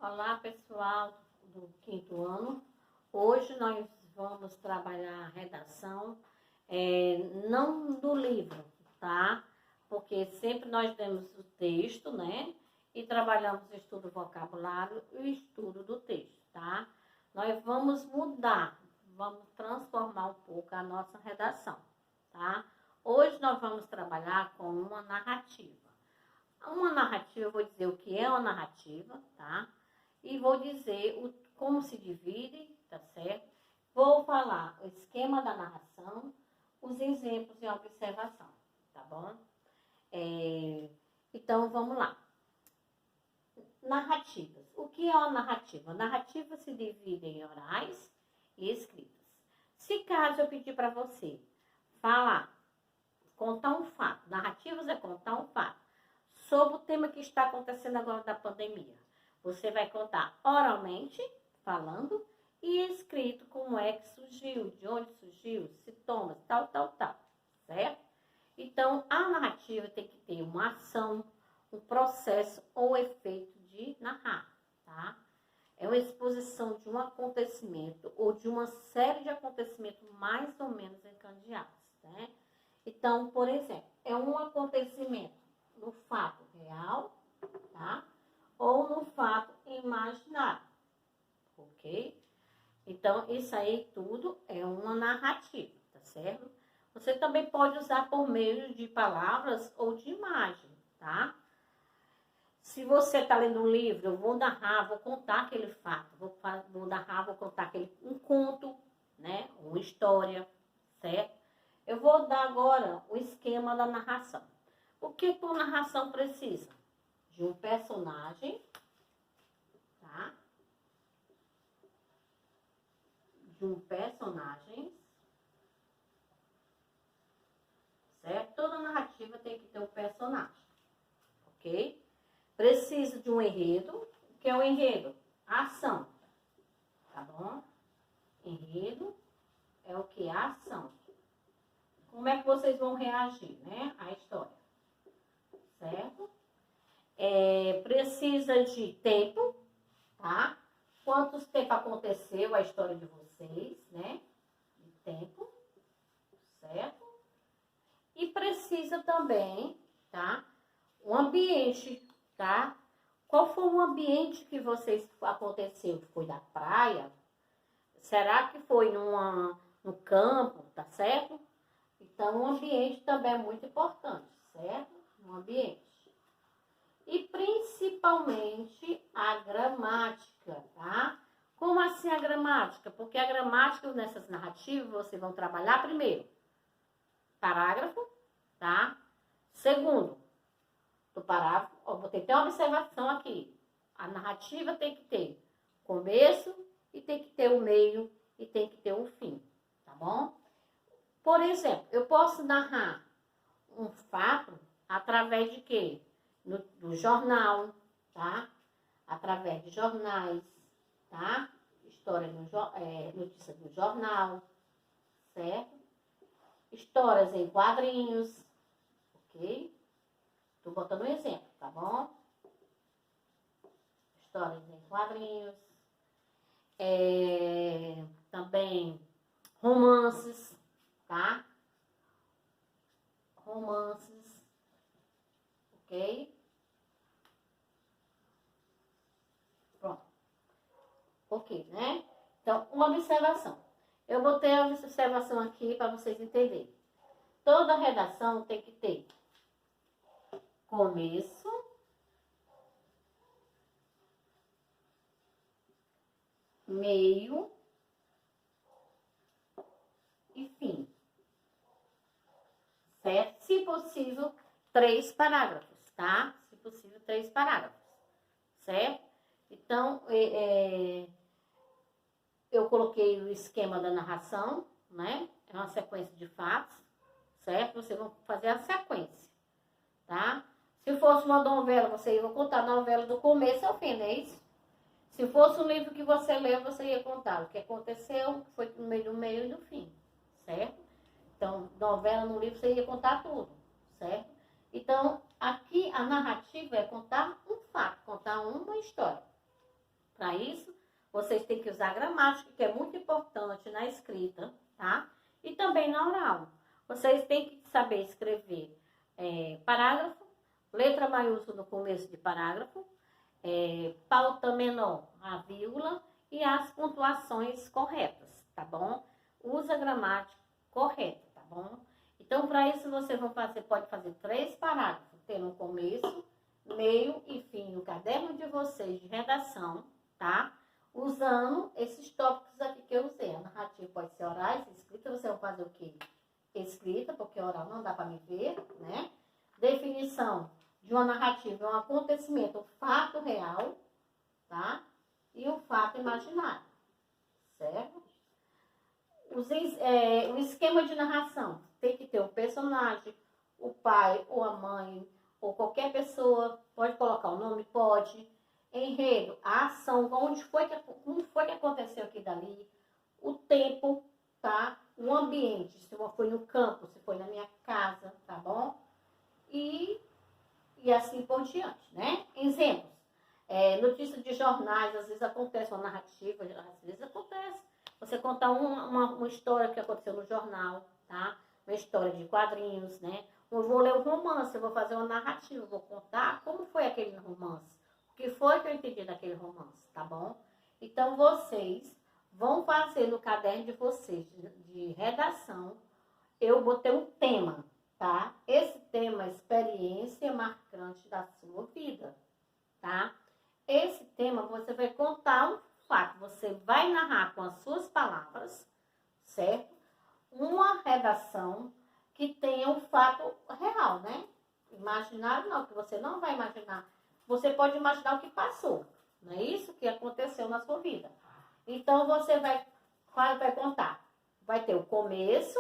Olá, pessoal do quinto ano. Hoje nós vamos trabalhar a redação, não do livro, tá? Porque sempre nós temos o texto, né? E trabalhamos o estudo vocabulário e o estudo do texto, tá? Nós vamos mudar, vamos transformar um pouco a nossa redação, tá? Hoje nós vamos trabalhar com uma narrativa. Uma narrativa, eu vou dizer o que é uma narrativa, tá? E vou dizer como se divide, tá certo? Vou falar o esquema da narração, os exemplos e a observação, tá bom? Então, vamos lá. Narrativas. O que é uma narrativa? Narrativa se divide em orais e escritas. Se caso eu pedir para você falar, contar um fato, narrativas é contar um fato, sobre o tema que está acontecendo agora da pandemia. Você vai contar oralmente, falando, e escrito como é que surgiu, de onde surgiu, sintomas, tal, certo? Então, a narrativa tem que ter uma ação, um processo ou efeito de narrar, tá? É uma exposição de um acontecimento ou de uma série de acontecimentos mais ou menos encadeados, né? Então, por exemplo, é um acontecimento no fato real, tá? Ou no fato imaginário, ok? Então, isso aí tudo é uma narrativa, tá certo? Você também pode usar por meio de palavras ou de imagem, tá? Se você está lendo um livro, eu vou narrar, vou contar aquele fato, vou narrar, vou contar um conto, né? Uma história, certo? Eu vou dar agora o esquema da narração. O que a narração precisa? De um personagem, tá? De um personagem, certo? Toda narrativa tem que ter um personagem, ok? Precisa de um enredo. O que é o enredo? A ação, tá bom? Enredo é o que? A ação. Como é que vocês vão reagir, né? À história, certo? Precisa de tempo, tá? Quantos tempo aconteceu a história de vocês, né? De tempo, certo? E precisa também, tá? Um ambiente, tá? Qual foi o ambiente que vocês aconteceu? Foi da praia? Será que foi no campo, tá certo? Então, o ambiente também é muito importante, certo? Um ambiente. E principalmente a gramática, tá? Como assim a gramática? Porque a gramática nessas narrativas vocês vão trabalhar primeiro parágrafo, tá? Segundo, do parágrafo, vou ter uma observação aqui. A narrativa tem que ter começo e tem que ter o meio e tem que ter o fim, tá bom? Por exemplo, eu posso narrar um fato através de quê? Do jornal, tá? Através de jornais, tá? História notícia do jornal, certo? Histórias em quadrinhos, ok? Tô botando um exemplo, tá bom? Histórias em quadrinhos, também romances, tá? Romances, ok? Pronto. Ok, né? Então, uma observação. Eu botei a observação aqui para vocês entenderem. Toda redação tem que ter começo, meio e fim, certo? Se possível, 3 parágrafos, tá? Se possível, 3 parágrafos, certo? Então, eu coloquei o esquema da narração, né? É uma sequência de fatos, certo? Vocês vão fazer a sequência, tá? Se fosse uma novela, você ia contar a novela do começo ao fim, não é isso? Se fosse um livro que você leu, você ia contar o que aconteceu, o que foi no meio e no fim, certo? Então, novela no livro, você ia contar tudo, certo? Então, aqui a narrativa é contar um fato, contar uma história, Para isso, vocês têm que usar a gramática, que é muito importante na escrita, tá? E também na oral. Vocês têm que saber escrever parágrafo, letra maiúscula no começo de parágrafo, pauta menor, a vírgula e as pontuações corretas, tá bom? Usa a gramática correta, tá bom? Então, para isso, vocês pode fazer 3 parágrafos, tendo um começo, meio e fim no caderno de vocês de redação, tá? Usando esses tópicos aqui que eu usei. A narrativa pode ser orais, escrita, você vai fazer o quê? Escrita, porque oral não dá para me ver, né? Definição de uma narrativa é um acontecimento, um fato real, tá? E um fato imaginário, certo? O esquema de narração tem que ter o personagem, o pai ou a mãe, ou qualquer pessoa, pode colocar o nome? Pode. Enredo, a ação, como foi que aconteceu aqui dali, o tempo, tá? O ambiente, se foi no campo, se foi na minha casa, tá bom? E assim por diante, né? Exemplos. Notícias de jornais, às vezes acontece uma narrativa, às vezes acontece. Você contar uma história que aconteceu no jornal, tá? Uma história de quadrinhos, né? Eu vou ler um romance, eu vou fazer uma narrativa, eu vou contar como foi aquele romance. O que foi que eu entendi daquele romance, tá bom? Então, vocês vão fazer no caderno de vocês, de redação, eu botei um tema, tá? Esse tema é experiência marcante da sua vida, tá? Esse tema você vai contar um fato, você vai narrar com as suas palavras, certo? Uma redação que tenha um fato real, né? Imaginário não, que você não vai imaginar. Você pode imaginar o que passou, não é isso que aconteceu na sua vida. Então, você vai contar. Vai ter o começo,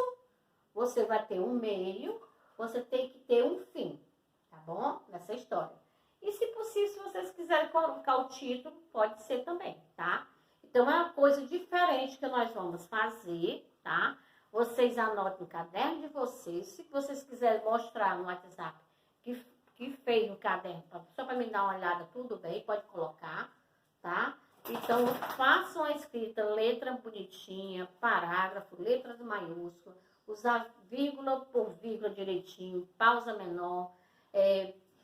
você vai ter um meio, você tem que ter um fim, tá bom? Nessa história. E, se possível, se vocês quiserem colocar o título, pode ser também, tá? Então, é uma coisa diferente que nós vamos fazer, tá? Vocês anotem no caderno de vocês. Se vocês quiserem mostrar no WhatsApp que fez no caderno, só para me dar uma olhada, tudo bem, pode colocar, tá? Então, façam a escrita, letra bonitinha, parágrafo, letras maiúsculas, usar vírgula por vírgula direitinho, pausa menor,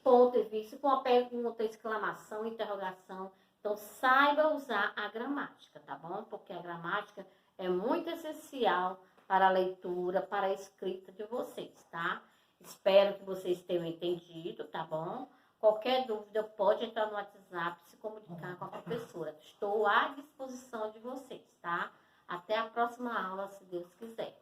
ponto e vírgula, se for uma pergunta, exclamação, interrogação. Então, saiba usar a gramática, tá bom? Porque a gramática é muito essencial para a leitura, para a escrita de vocês, tá? Espero que vocês tenham entendido, tá bom? Qualquer dúvida, pode entrar no WhatsApp, se comunicar com a professora. Estou à disposição de vocês, tá? Até a próxima aula, se Deus quiser.